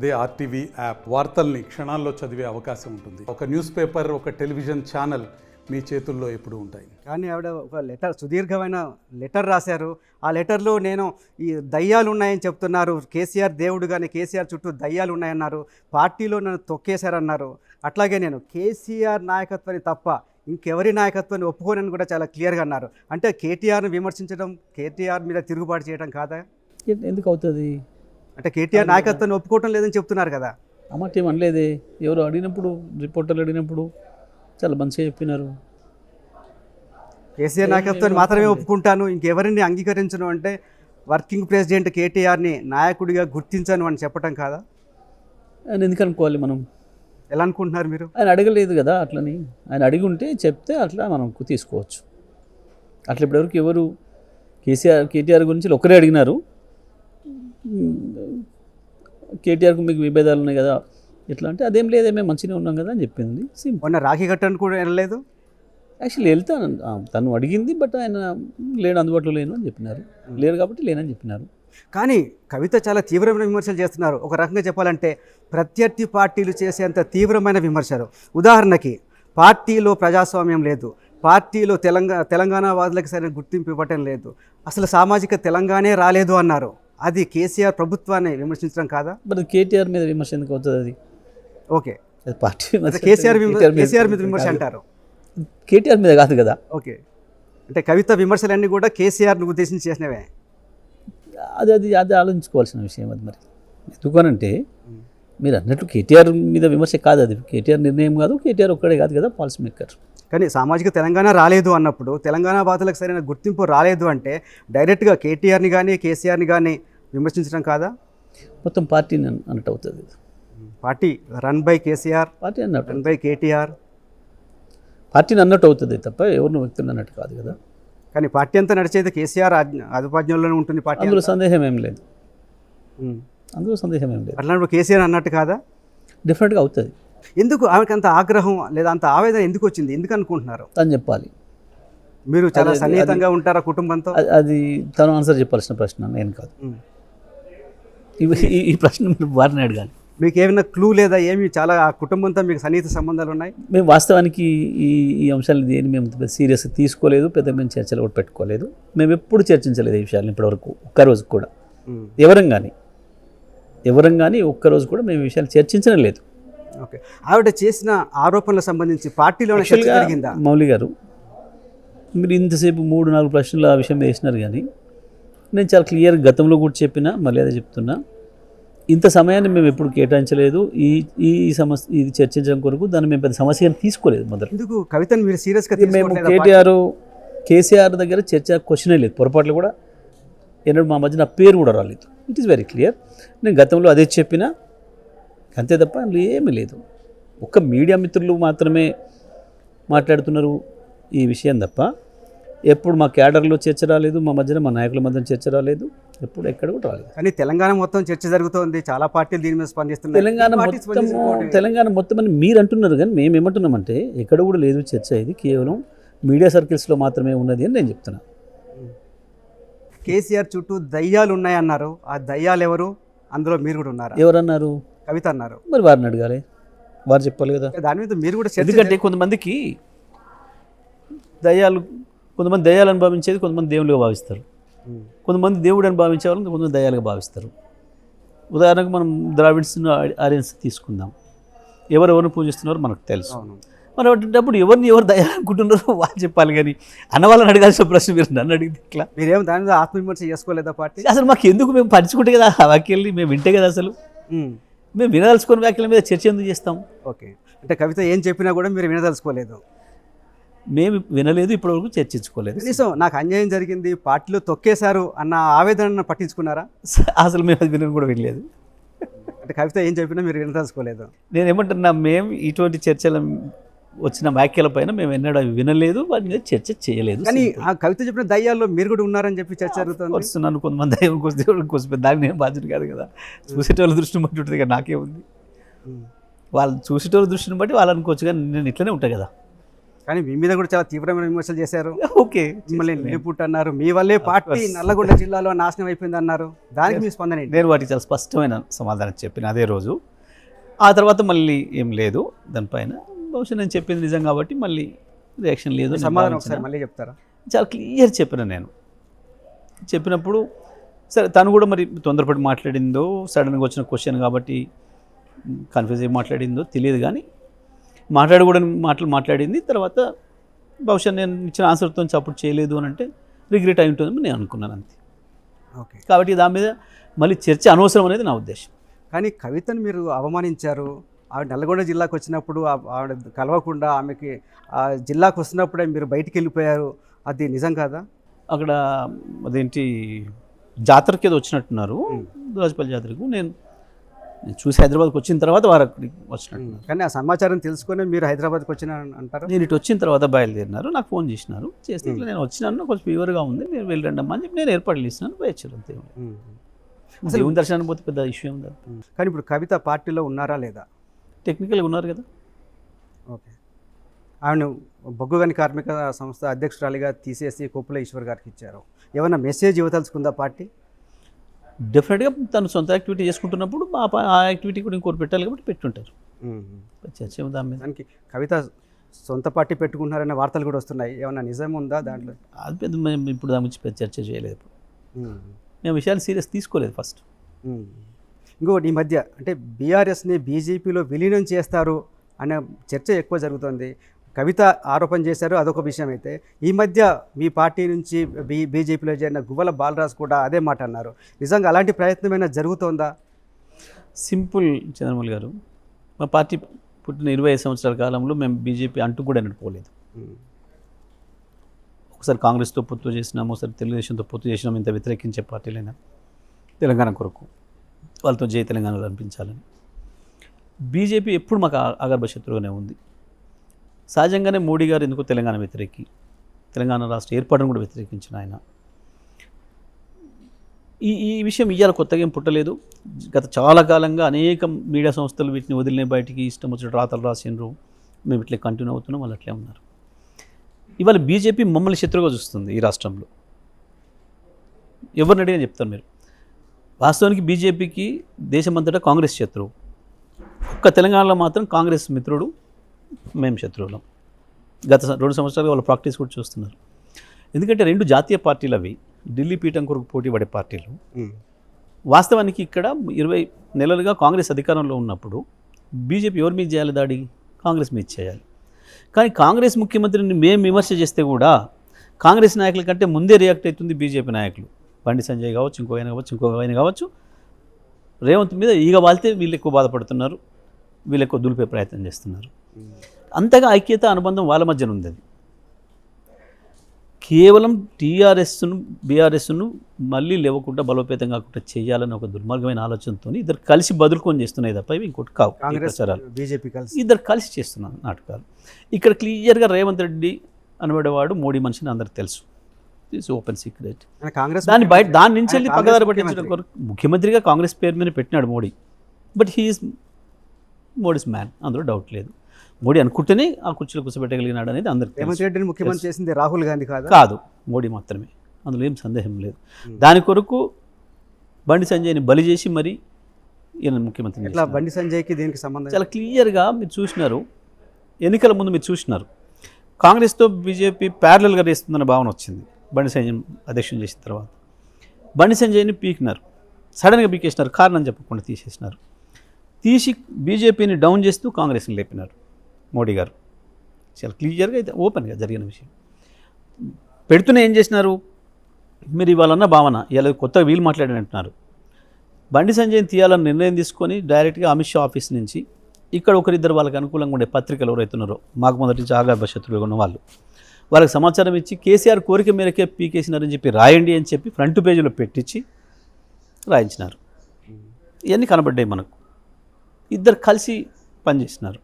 అదే RTV app వార్తల్ని క్షణాల్లో చదివే అవకాశం ఉంటుంది. ఒక న్యూస్ పేపర్, ఒక టెలివిజన్ ఛానల్ మీ చేతుల్లో ఎప్పుడూ ఉంటాయి. కానీ ఆవిడ ఒక లెటర్, సుదీర్ఘమైన లెటర్ రాశారు. ఆ లెటర్లో నేను ఈ దయ్యాలు ఉన్నాయని చెప్తున్నారు, కేసీఆర్ దేవుడు కానీ కేసీఆర్ చుట్టూ దయ్యాలు ఉన్నాయన్నారు, పార్టీలో నన్ను తొక్కేశారన్నారు. అట్లాగే నేను కేసీఆర్ నాయకత్వాన్ని తప్ప ఇంకెవరి నాయకత్వాన్ని ఒప్పుకోనని కూడా చాలా క్లియర్గా అన్నారు. అంటే కేటీఆర్ని విమర్శించడం, కేటీఆర్ మీద తిరుగుబాటు చేయడం కాదా? ఎందుకు అవుతుంది? అంటే కేటీఆర్ నాయకత్వాన్ని ఒప్పుకోవటం లేదని చెప్తున్నారు కదా. అన్నమాట ఏం అనలేదే. ఎవరు అడిగినప్పుడు, రిపోర్టర్లు అడిగినప్పుడు చాలా మంచిగా చెప్పినారు. కేసీఆర్ నాయకత్వాన్ని మాత్రమే ఒప్పుకుంటాను, ఇంకెవరిని అంగీకరించను అంటే వర్కింగ్ ప్రెసిడెంట్ కేటీఆర్ని నాయకుడిగా గుర్తించను అని చెప్పడం కాదా? ఆయన ఎందుకు అనుకోవాలి? మనం ఎలా అనుకుంటున్నారు మీరు? ఆయన అడగలేదు కదా అట్లని. ఆయన అడిగి ఉంటే చెప్తే అట్లా మనం తీసుకోవచ్చు. అట్లా ఇప్పటివరకు ఎవరు కేటీఆర్ గురించి ఒకరే అడిగినారు. కేటీఆర్కు మీకు విభేదాలు ఉన్నాయి కదా ఎట్లా అంటే అదేం లేదే, మేము మంచిగా ఉన్నాం కదా అని చెప్పింది. మొన్న రాఖీ కట్టడానికి కూడా వెళ్ళలేదు. యాక్చువల్లీ వెళ్తాను, తను అడిగింది, బట్ ఆయన లేడు, అందుబాటులో లేను అని చెప్పినారు. లేరు కాబట్టి లేనని చెప్పినారు. కానీ కవిత చాలా తీవ్రమైన విమర్శలు చేస్తున్నారు. ఒక రకంగా చెప్పాలంటే ప్రత్యర్థి పార్టీలు చేసేంత తీవ్రమైన విమర్శలు. ఉదాహరణకి పార్టీలో ప్రజాస్వామ్యం లేదు, పార్టీలో తెలంగాణ వాదులకు సరైన గుర్తింపు ఇవ్వటం లేదు, అసలు సామాజిక తెలంగాణే రాలేదు అన్నారు. అది కేసీఆర్ ప్రభుత్వాన్ని విమర్శించడం కాదా? మరి కేటీఆర్ మీద విమర్శ ఎందుకు అవుతుంది? అది ఓకే, పార్టీ కేసీఆర్ మీద విమర్శ అంటారు, కేటీఆర్ మీద కాదు కదా. ఓకే, అంటే కవిత విమర్శలన్నీ కూడా కేసీఆర్ను ఉద్దేశించి చేసినవే. అది ఆలోచించుకోవాల్సిన విషయం. అది మరి ఎందుకనంటే మీరు అన్నట్టు కేటీఆర్ మీద విమర్శ కాదు, అది కేటీఆర్ నిర్ణయం కాదు, కేటీఆర్ ఒక్కడే కాదు కదా పాలసీ మేకర్. కానీ సామాజిక తెలంగాణ రాలేదు అన్నప్పుడు, తెలంగాణ బాధలకు సరైన గుర్తింపు రాలేదు అంటే డైరెక్ట్గా కేటీఆర్ని కానీ కేసీఆర్ని కానీ విమర్శించడం కాదా? మొత్తం పార్టీని అన్నట్టు అవుతుంది. Party run by KCR, party అన్నట్టు, రన్ బై కేటీఆర్, పార్టీని అన్నట్టు అవుతుంది తప్ప ఎవరిని వ్యక్తులు అన్నట్టు కాదు కదా. కానీ పార్టీ అంతా నడిచేది కేసీఆర్ అదుపాజ్ఞంలోనే ఉంటుంది పార్టీ. అందులో సందేహం ఏం లేదు, అందులో సందేహం ఏం లేదు. అట్లాంటి కేసీఆర్ అన్నట్టు కాదా? డెఫినెట్గా అవుతుంది. ఎందుకు ఆమెకు అంత ఆగ్రహం లేదా అంత ఆవేదన ఎందుకు వచ్చింది? ఎందుకు అనుకుంటున్నారు? తను చెప్పాలి. మీరు చాలా సన్నిహితంగా ఉంటారా కుటుంబంతో? అది తను ఆన్సర్ చెప్పాల్సిన ప్రశ్న, నేను కాదు. ఈ ప్రశ్న మీరు వారిని అడగాలి. మీకు ఏమైనా క్లూ లేదా? ఏమి చాలా ఆ కుటుంబంతో మీకు సన్నిహిత సంబంధాలు ఉన్నాయి? మేము వాస్తవానికి ఈ అంశాలను దేని మేము సీరియస్గా తీసుకోలేదు, పెద్ద మేము చర్చలు కూడా పెట్టుకోలేదు. మేము ఎప్పుడు చర్చించలేదు ఈ విషయాలను ఇప్పటివరకు, ఒక్కరోజు కూడా. ఎవరం కానీ ఒక్కరోజు కూడా మేము ఈ విషయాలు చర్చించడం లేదు. ఓకే, ఆవిడ చేసిన ఆరోపణలకు సంబంధించి పార్టీలో జరిగిందా? మౌలి గారు, మీరు ఇంతసేపు 3-4 ప్రశ్నలు ఆ విషయం వేసినారు, కానీ నేను చాలా క్లియర్గా గతంలో కూడా చెప్పినా, మళ్ళీ అదే చెప్తున్నా, ఇంత సమయాన్ని మేము ఎప్పుడు కేటాయించలేదు ఈ సమస్య ఇది చర్చించడం కొరకు. దాన్ని మేము పెద్ద సమస్యను తీసుకోలేదు. మొదలు ఎందుకు కవితను మీరు సీరియస్గా మేము కేసీఆర్ దగ్గర చర్చ క్వశ్చనే లేదు, పొరపాట్లు కూడా ఎన్నడూ మా మధ్య నా పేరు కూడా రాలేదు. It is very clear. నేను గతంలో అదే చెప్పినా, అంతే తప్ప అందులో ఏమీ లేదు. ఒక్క మీడియా మిత్రులు మాత్రమే మాట్లాడుతున్నారు ఈ విషయం తప్ప ఎప్పుడు మా క్యాడర్లో చర్చ రాలేదు, మా మధ్యన మా నాయకుల మధ్య చర్చ రాలేదు, ఎప్పుడు ఎక్కడ కూడా రాలేదు. కానీ తెలంగాణ మొత్తం చర్చ జరుగుతోంది, చాలా పార్టీలు దీని మీద స్పందిస్తున్నాయి. తెలంగాణ మొత్తం అని మీరు అంటున్నారు, కానీ మేము ఏమంటున్నామంటే ఎక్కడ కూడా లేదు చర్చ. ఇది కేవలం మీడియా సర్కిల్స్లో మాత్రమే ఉన్నది అని నేను చెప్తున్నా. కేసీఆర్ చుట్టూ దయ్యాలు ఉన్నాయన్నారు. ఆ దయ్యాలు ఎవరు? అందులో మీరు కూడా ఉన్నారు. ఎవరన్నారు? కవిత అన్నారు. మరి వారిని అడగాలి, వారు చెప్పాలి కదా. దాని మీద మీరు కూడా, ఎందుకంటే కొంతమందికి కొంతమంది దయ్యాలు అనుభవించేది, కొంతమంది దేవుళ్ళుగా భావిస్తారు. కొంతమంది దేవుడు అని భావించే వాళ్ళని కొంతమంది దయ్యాలుగా భావిస్తారు. ఉదాహరణకు మనం ద్రావిడ్స్ ఆరియన్స్ తీసుకుందాం. ఎవరెవరిని పూజిస్తున్నారో మనకు తెలుసు. మరి అప్పుడు ఎవరు దయ్యాలు అనుకుంటున్నారో వాళ్ళు చెప్పాలి, కానీ అన్నవాళ్ళని అడగాల్సిన ప్రశ్న మీరు నన్ను అడిగింది ఇట్లా. మీరేమో దాని మీద ఆత్మవిమర్శ చేసుకోలేదా పార్టీ? అసలు మాకు ఎందుకు? మేము పంచుకుంటే కదా ఆ వాక్యాలని, మేము వింటే కదా. అసలు మేము వినదలుచుకున్న వ్యాఖ్యల మీద చర్చ ఎందుకు చేస్తాం? ఓకే, అంటే కవిత ఏం చెప్పినా కూడా మీరు వినదలుచుకోలేదు? మేము వినలేదు, ఇప్పటివరకు చర్చించుకోలేదు. కనీసం నాకు అన్యాయం జరిగింది, పార్టీలో తొక్కేశారు అన్న ఆవేదన పట్టించుకున్నారా? అసలు మేము అది వినని కూడా వినలేదు. అంటే కవిత ఏం చెప్పినా మీరు వినదలుచుకోలేదు? నేను ఏమంటున్నా, మేము ఇటువంటి చర్చల వచ్చిన వ్యాఖ్యల పైన మేము ఎన్నడూ వినలేదు, వాటి మీద చర్చ చేయలేదు. కానీ ఆ కవిత చెప్పిన దయ్యాల్లో మీరు కూడా ఉన్నారని చెప్పి చర్చ జరుగుతుంది. వస్తున్నాను, కొంతమంది దయ్యం కోసం దేవుడు కోసం, దానికి నేను బాధ్యత కాదు కదా. చూసేటోళ్ళ దృష్టిని బట్టి ఉంటుంది కదా, నాకే ఉంది. వాళ్ళు చూసేటోళ్ళ దృష్టిని బట్టి వాళ్ళు అనుకోవచ్చు, కానీ నేను ఇట్లనే ఉంటాను కదా. కానీ మీ మీద కూడా చాలా తీవ్రమైన విమర్శలు చేశారు. ఓకే, మిమ్మల్ని నిలుపుట్ అన్నారు, మీ వల్లే పార్టీ నల్లగొండ జిల్లాలో నాశనం అయిపోయింది అన్నారు. దానికి మీ స్పందన ఏంటి? నేను వాటికి చాలా స్పష్టమైన సమాధానం చెప్పిన అదే రోజు. ఆ తర్వాత మళ్ళీ ఏం లేదు దానిపైన. బహుశా నేను చెప్పింది నిజం కాబట్టి మళ్ళీ రియాక్షన్ లేదు. సమాధానం ఒకసారి మళ్ళీ చెప్తారా? చాలా క్లియర్ చెప్పిన నేను. చెప్పినప్పుడు సరే తను కూడా మరి తొందరపడి మాట్లాడిందో, సడన్గా వచ్చిన క్వశ్చన్ కాబట్టి కన్ఫ్యూజ్ అయ్యి మాట్లాడిందో తెలియదు, కానీ మాట్లాడకూడని మాటలు మాట్లాడింది. తర్వాత బహుశా నేను ఇచ్చిన ఆన్సర్తో సపోర్ట్ చేయలేదు అని అంటే రిగ్రెట్ అయి ఉంటుందని నేను అనుకున్నాను అంతే. ఓకే, కాబట్టి దాని మీద మళ్ళీ చర్చ అనవసరం అనేది నా ఉద్దేశం. కానీ కవితను మీరు అవమానించారు. ఆవిడ నల్గొండ జిల్లాకు వచ్చినప్పుడు ఆవిడ కలవకుండా ఆమెకి ఆ జిల్లాకు వస్తున్నప్పుడే మీరు బయటికి వెళ్ళిపోయారు. అది నిజం కాదా? అక్కడ అదేంటి జాతరకి ఏదో వచ్చినట్టున్నారు, రాజపల్లి జాతరకు. నేను చూసి హైదరాబాద్కి వచ్చిన తర్వాత వారు అక్కడికి వచ్చినట్టున్నారు. కానీ ఆ సమాచారం తెలుసుకొని మీరు హైదరాబాద్కి వచ్చిన అంటారు. నేను ఇటు వచ్చిన తర్వాత బయలుదేరినారు, నాకు ఫోన్ చేసినారు. చేస్తే ఇట్లా నేను వచ్చినాను, కొంచెం ఫీవర్గా ఉంది, మీరు వెళ్ళండి అమ్మా అని చెప్పి నేను ఏర్పాట్లు ఇస్తున్నాను. పోయొచ్చారు అంతే. దేవుని దర్శనానికి పోతే పెద్ద ఇష్యూ ఉంది. కానీ ఇప్పుడు కవిత పార్టీలో ఉన్నారా లేదా? టెక్నికల్గా ఉన్నారు కదా. ఓకే, ఆమెను బొగ్గుగని కార్మిక సంస్థ అధ్యక్షురాలిగా తీసేసి కొప్పుల ఈశ్వర్ గారికి ఇచ్చారు. ఏమైనా మెసేజ్ ఇవ్వదలుచుకుందా పార్టీ? డెఫినెట్గా తను సొంత యాక్టివిటీ చేసుకుంటున్నప్పుడు ఆ యాక్టివిటీ కూడా ఇంకోటి పెట్టాలి కాబట్టి పెట్టుంటారు. చర్చ దాని మీద. దానికి కవిత సొంత పార్టీ పెట్టుకుంటున్నారనే వార్తలు కూడా వస్తున్నాయి. ఏమైనా నిజం ఉందా దాంట్లో? అది పెద్ద మేము ఇప్పుడు దాని గురించి పెద్ద చర్చ చేయలేదు. మేము విషయాన్ని సీరియస్ తీసుకోలేదు ఫస్ట్. ఇంకొకటి, ఈ మధ్య అంటే బీఆర్ఎస్ని బీజేపీలో విలీనం చేస్తారు అనే చర్చ ఎక్కువ జరుగుతుంది. కవిత ఆరోపణ చేశారు, అదొక విషయం అయితే, ఈ మధ్య మీ పార్టీ నుంచి బీజేపీలో చేరిన గువ్వల బాలరాజు కూడా అదే మాట అన్నారు. నిజంగా అలాంటి ప్రయత్నమైనా జరుగుతోందా? సింపుల్ చంద్రమౌళి గారు, మా పార్టీ పుట్టిన 25 సంవత్సరాల కాలంలో మేము బీజేపీ అంటూ కూడా పోలేదు. ఒకసారి కాంగ్రెస్తో పొత్తు చేసినాము, ఒకసారి తెలుగుదేశంతో పొత్తు చేసినాము. ఇంత వ్యతిరేకించే పార్టీలైనా తెలంగాణ కొరకు వాళ్ళతో జై తెలంగాణలో అనిపించాలని. బీజేపీ ఎప్పుడు మాకు అగర్భశత్రువుగానే ఉంది. సహజంగానే మోడీ గారు ఎందుకో తెలంగాణ వ్యతిరేకి, తెలంగాణ రాష్ట్ర ఏర్పాటును కూడా వ్యతిరేకించిన ఆయన. ఈ విషయం ఇవాళ కొత్తగా ఏం పుట్టలేదు. గత చాలా కాలంగా అనేక మీడియా సంస్థలు వీటిని వదిలిన బయటికి ఇష్టం వచ్చిన రాతలు రాసిండ్రు. మేము ఇట్లా కంటిన్యూ అవుతున్నాం, వాళ్ళు అట్లే ఉన్నారు. ఇవాళ బీజేపీ మమ్మల్ని శత్రువుగా చూస్తుంది ఈ రాష్ట్రంలో. ఎవరిని అడిగినా చెప్తారు మీరు. వాస్తవానికి బీజేపీకి దేశమంతటా కాంగ్రెస్ శత్రువు, ఒక్క తెలంగాణలో మాత్రం కాంగ్రెస్ మిత్రుడు, మేము శత్రువులం. గత 2 సంవత్సరాలుగా వాళ్ళ ప్రాక్టీస్ కూడా చూస్తున్నారు. ఎందుకంటే 2 జాతీయ పార్టీలు అవి, ఢిల్లీ పీఠం కొరకు పోటీ పడే పార్టీలు. వాస్తవానికి ఇక్కడ 20 నెలలుగా కాంగ్రెస్ అధికారంలో ఉన్నప్పుడు బీజేపీ ఎవరి మీద చేయాలి దాడి? కాంగ్రెస్ మీద చేయాలి. కానీ కాంగ్రెస్ ముఖ్యమంత్రిని మేము విమర్శ చేస్తే కూడా కాంగ్రెస్ నాయకుల కంటే ముందే రియాక్ట్ అవుతుంది బీజేపీ నాయకులు. బండి సంజయ్ కావచ్చు, ఇంకో ఆయన కావచ్చు. రేవంత్ మీద ఈగ వాళ్తే వీళ్ళు ఎక్కువ బాధపడుతున్నారు, వీళ్ళు ఎక్కువ దులిపే ప్రయత్నం చేస్తున్నారు. అంతగా ఐక్యత అనుబంధం వాళ్ళ మధ్యన ఉంది. అది కేవలం టీఆర్ఎస్ను బీఆర్ఎస్ను మళ్ళీ లేవకుండా బలోపేతం కాకుండా చేయాలని ఒక దుర్మార్గమైన ఆలోచనతో ఇద్దరు కలిసి బదులుకొని చేస్తున్నాయి తప్ప ఇవి ఇంకోటి కావు. బీజేపీ కలిసి ఇద్దరు కలిసి చేస్తున్నారు నాటకాలు. ఇక్కడ క్లియర్గా రేవంత్ రెడ్డి అనబడేవాడు మోడీ మనిషిని అందరికి తెలుసు. It's open secret. కాంగ్రెస్ దాని నుంచి వెళ్ళి పక్కదారి పట్టించడం కొరకు ముఖ్యమంత్రిగా కాంగ్రెస్ పేరు మీద పెట్టినాడు Modi. But he's Modi's man, అందులో డౌట్ లేదు. మోడీ అనుకుంటేనే ఆ కుర్చీలో కూర్చోబెట్టగలిగినాడు అనేది అందరికీ. రేవంత్ రెడ్డిని ముఖ్యమంత్రి చేసింది రాహుల్ గాంధీ కాదు, మోడీ మాత్రమే, అందులో ఏం సందేహం లేదు. దాని కొరకు బండి సంజయ్ని బలి చేసి మరి ఈయన ముఖ్యమంత్రి. ఇట్లా బండి సంజయ్కి దీనికి సంబంధం చాలా క్లియర్గా మీరు చూసినారు. ఎన్నికల ముందు మీరు చూసినారు, కాంగ్రెస్తో బీజేపీ ప్యారలల్గా వేస్తుందన్న భావన వచ్చింది. బండి సంజయ్ అధ్యక్షుని చేసిన తర్వాత బండి సంజయ్ని పీకినారు, సడన్గా పీకేసినారు, కారణం చెప్పకుండా తీసేసినారు. తీసి బీజేపీని డౌన్ చేస్తూ కాంగ్రెస్ని లేపినారు మోడీ గారు. చాలా క్లియర్గా అయితే ఓపెన్గా జరిగిన విషయం. పెడుతూనే ఏం చేసినారు, మీరు ఇవాళన్న భావన ఇలా కొత్తగా వీళ్ళు మాట్లాడినట్టున్నారు. బండి సంజయ్ని తీయాలని నిర్ణయం తీసుకొని డైరెక్ట్గా అమిత్ షా ఆఫీస్ నుంచి ఇక్కడ ఒకరిద్దరు వాళ్ళకి అనుకూలంగా ఉండే పత్రికలు ఎవరైతున్నారో, మాకు మొదటి నుంచి ఆగాభశత్రులుగా ఉన్న వాళ్ళకి సమాచారం ఇచ్చి కేసీఆర్ కోరిక మేరకే పీకేసినారని చెప్పి రాయండి అని చెప్పి ఫ్రంట్ పేజీలో పెట్టించి రాయించినారు. ఇవన్నీ కనబడ్డాయి మనకు. ఇద్దరు కలిసి పనిచేసినారు.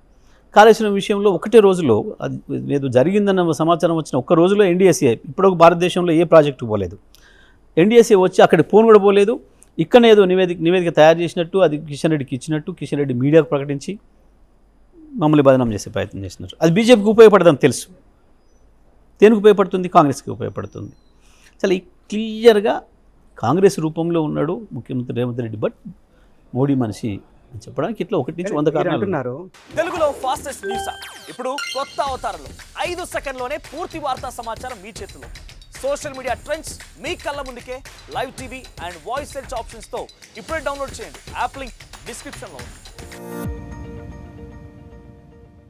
కాళేశ్వరం విషయంలో ఒకటే రోజులో అది ఏదో జరిగిందన్న సమాచారం వచ్చిన ఒక్క రోజులో ఎన్డీఎస్ఏ ఇప్పుడు భారతదేశంలో ఏ ప్రాజెక్టు పోలేదు. ఎన్డీఎస్ఏ వచ్చి అక్కడికి ఫోన్ కూడా పోలేదు. ఇక్కడనే ఏదో నివేదిక తయారు చేసినట్టు అది కిషన్ రెడ్డికి ఇచ్చినట్టు కిషన్ రెడ్డి మీడియాకు ప్రకటించి మమ్మల్ని బదనాం చేసే ప్రయత్నం చేసినారు. అది బీజేపీకి ఉపయోగపడదని తెలుసు. దేనికి ఉపయోగపడుతుంది? కాంగ్రెస్కి ఉపయోగపడుతుంది. చాలా క్లియర్గా కాంగ్రెస్ రూపంలో ఉన్నాడు ముఖ్యమంత్రి రేవంత్ రెడ్డి, బట్ మోడీ మనిషి అని చెప్పడానికి ఇట్లా 1 నుంచి 100 మీరు కారణాలు అంటున్నారు తెలుగులో ఫాస్టెస్ట్ న్యూస్ యాప్ ఇప్పుడు కొత్త అవతారంలో 5 సెకండ్లోనే పూర్తి వార్తా సమాచారం మీ చేతిలో. సోషల్ మీడియా ట్రెండ్స్ మీ కళ్ళ ముందుకే live TV and voice search ఆప్షన్స్తో ఇప్పుడే డౌన్లోడ్ చేయండి. యాప్ లింక్ డిస్క్రిప్షన్లో ఉంది.